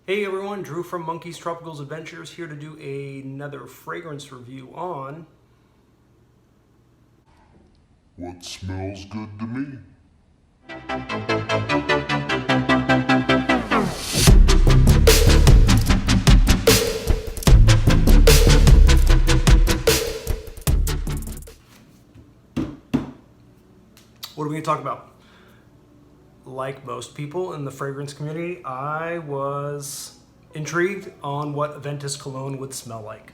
Hey everyone, Drew from Monkey's Tropicals Adventures here to do another fragrance review on What smells good to me? what are we going to talk about? Like most people in the fragrance community, I was intrigued on what Aventus Cologne would smell like.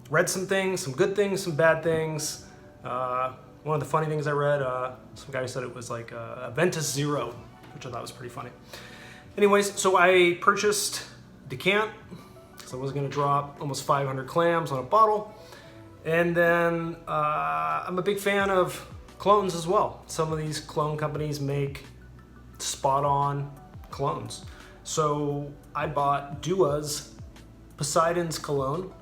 Read some things, some good things, some bad things. One of the funny things I read, some guy said it was like Aventus Zero, which I thought was pretty funny. Anyways, so I purchased a decant, because I was going to drop almost 500 clams on a bottle. And then I'm a big fan of colognes as well. Some of these cologne companies make spot-on colognes. So I bought Dua's Poseidon's cologne,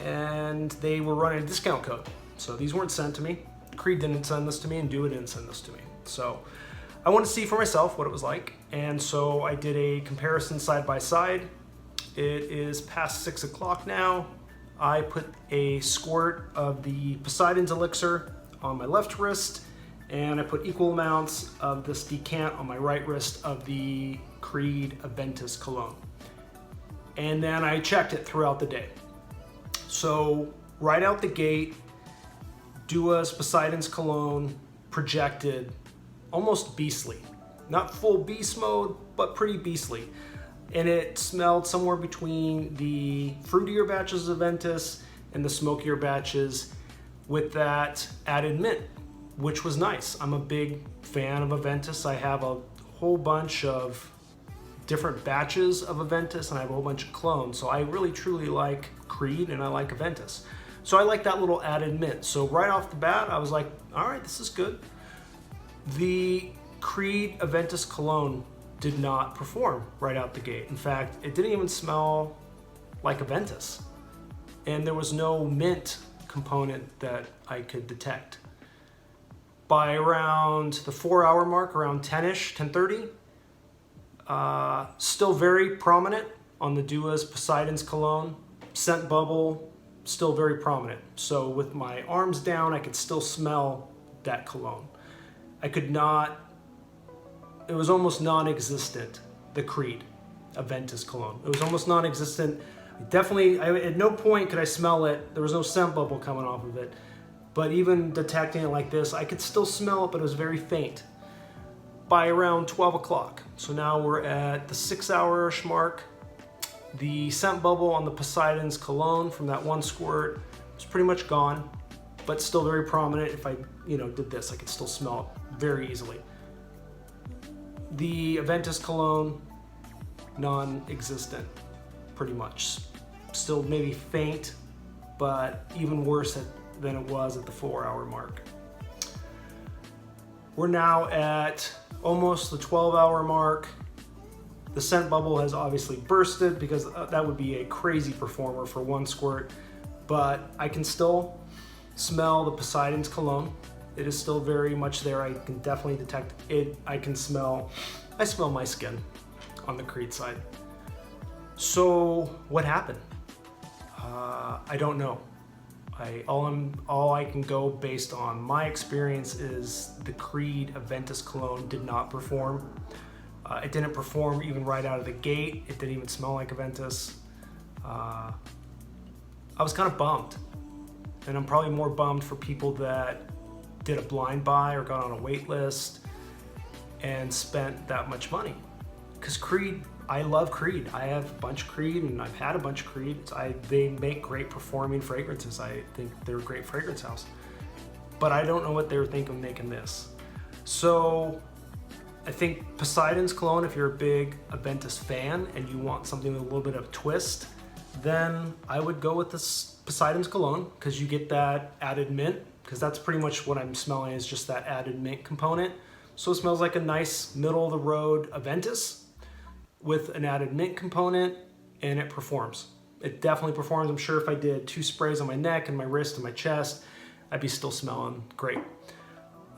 and they were running a discount code. So these weren't sent to me. Creed didn't send this to me, and Dua didn't send this to me. So I wanted to see for myself what it was like, and so I did a comparison side by side. It is past 6 o'clock now. I put a squirt of the Poseidon's elixir on my left wrist, and I put equal amounts of this decant on my right wrist of the Creed Aventus Cologne. And then I checked it throughout the day. So right out the gate, Dua's Poseidon's Cologne projected almost beastly. Not full beast mode, but pretty beastly. And it smelled somewhere between the fruitier batches of Aventus and the smokier batches with that added mint, which was nice. I'm a big fan of Aventus. I have a whole bunch of different batches of Aventus, and I have a whole bunch of clones. So I really truly like Creed, and I like Aventus. So I like that little added mint. So right off the bat, I was like, all right, this is good. The Creed Aventus Cologne did not perform right out the gate. In fact, it didn't even smell like Aventus. And there was no mint component that I could detect. By around the 4-hour mark, around 10-ish, 10:30, still very prominent on the Dua's Poseidon's Cologne. Scent bubble, still very prominent. So with my arms down, I could still smell that cologne. I could not, it was almost non-existent, the Creed Aventus Cologne. It was almost non-existent. Definitely, at no point could I smell it. There was no scent bubble coming off of it. But even detecting it like this, I could still smell it, but it was very faint. By around 12 o'clock. So now we're at the 6-hour-ish mark. The scent bubble on the Poseidon's Cologne from that one squirt was pretty much gone, but still very prominent. If I, did this, I could still smell it very easily. The Aventus Cologne, non-existent, pretty much. Still maybe faint, but even worse than it was at the 4-hour mark. We're now at almost the 12-hour mark. The scent bubble has obviously bursted because that would be a crazy performer for one squirt, but I can still smell the Poseidon's Cologne. It is still very much there. I can definitely detect it. I smell my skin on the Creed side. So what happened? I don't know. All I can go based on my experience is the Creed Aventus Cologne did not perform. It didn't perform even right out of the gate. It didn't even smell like Aventus. I was kind of bummed. And I'm probably more bummed for people that did a blind buy or got on a wait list and spent that much money. Because Creed, I love Creed. I have a bunch of Creed, and I've had a bunch of Creed. They make great performing fragrances. I think they're a great fragrance house. But I don't know what they were thinking of making this. So I think Poseidon's Cologne, if you're a big Aventus fan and you want something with a little bit of a twist, then I would go with this Poseidon's Cologne, because you get that added mint, because that's pretty much what I'm smelling, is just that added mint component. So it smells like a nice middle-of-the-road Aventus with an added mint component, and it performs. It definitely performs. I'm sure if I did 2 sprays on my neck and my wrist and my chest, I'd be still smelling great.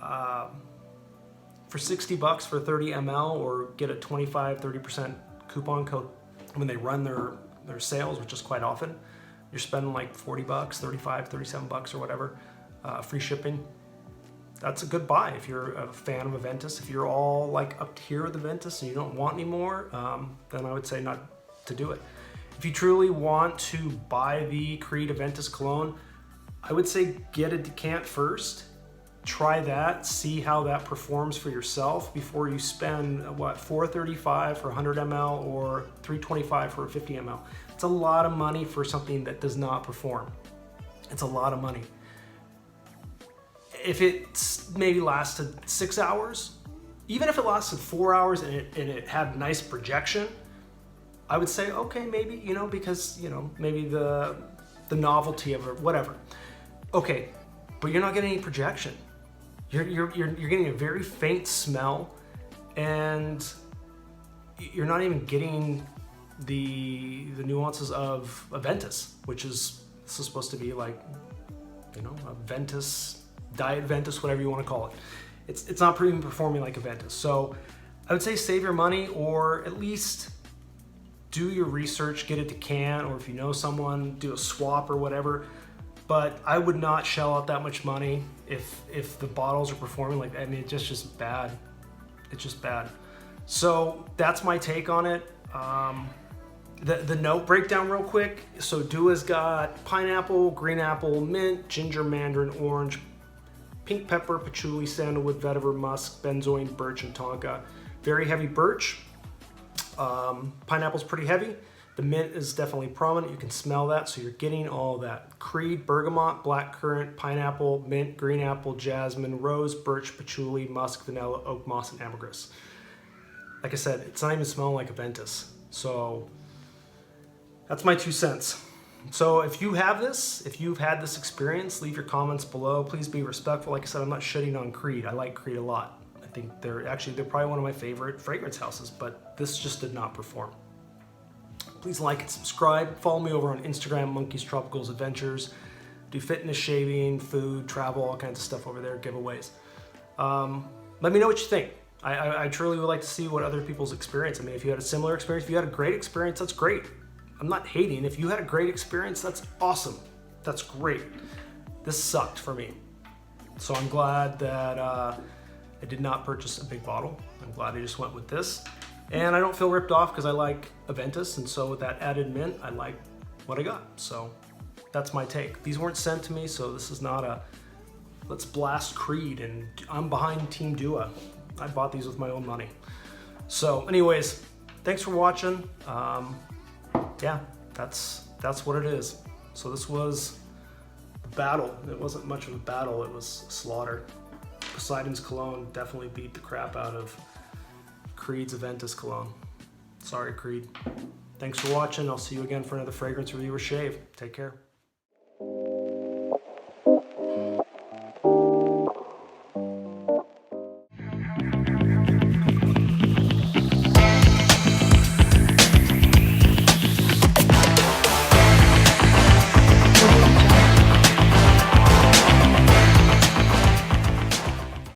For $60 for 30 ml, or get a 25-30% coupon code when they run their sales, which is quite often. You're spending like 40 bucks, 35, 37 bucks or whatever, free shipping. That's a good buy if you're a fan of Aventus. If you're all like up here with Aventus and you don't want any more, then I would say not to do it. If you truly want to buy the Creed Aventus Cologne, I would say get a decant first. Try that, see how that performs for yourself before you spend what, $4.35 for 100 ml or $3.25 for 50 ml. It's a lot of money for something that does not perform. It's a lot of money. If it's maybe lasted 6 hours, even if it lasted 4 hours and it had nice projection, I would say, okay, maybe, because, maybe the novelty of it, whatever. Okay, but you're not getting any projection. You're getting a very faint smell, and you're not even getting the nuances of Aventus, which is supposed to be like, Aventus, Diet Ventus, whatever you want to call it. It's not even performing like Aventus. So I would say save your money, or at least do your research, get a decant, or if you know someone, do a swap or whatever. But I would not shell out that much money if the bottles are performing like that. I mean, it's just bad. It's just bad. So that's my take on it. The note breakdown real quick. So Dua's got pineapple, green apple, mint, ginger, mandarin, orange, pink pepper, patchouli, sandalwood, vetiver, musk, benzoin, birch, and tonka. Very heavy birch. Pineapple's pretty heavy. The mint is definitely prominent. You can smell that, so you're getting all that. Creed, bergamot, blackcurrant, pineapple, mint, green apple, jasmine, rose, birch, patchouli, musk, vanilla, oak moss, and ambergris. Like I said, it's not even smelling like Aventus. So that's my 2 cents. So if you have this, if you've had this experience, leave your comments below. Please be respectful. Like I said, I'm not shitting on Creed. I like Creed a lot. I think they're probably one of my favorite fragrance houses, but this just did not perform. Please like and subscribe. Follow me over on Instagram, Monkeys Tropicals Adventures. Do fitness, shaving, food, travel, all kinds of stuff over there, giveaways. Let me know what you think. I truly would like to see what other people's experience. I mean, if you had a similar experience, if you had a great experience, that's great. I'm not hating. If you had a great experience, that's awesome. That's great. This sucked for me. So I'm glad that I did not purchase a big bottle. I'm glad I just went with this. And I don't feel ripped off because I like Aventus, and so with that added mint, I like what I got. So that's my take. These weren't sent to me, so this is not a let's blast Creed, and I'm behind Team Dua. I bought these with my own money. So anyways, thanks for watching. Yeah, that's what it is. So this was a battle. It wasn't much of a battle, it was slaughter. Poseidon's Cologne definitely beat the crap out of Creed's Aventus Cologne. Sorry, Creed. Thanks for watching. I'll see you again for another fragrance review or shave. Take care.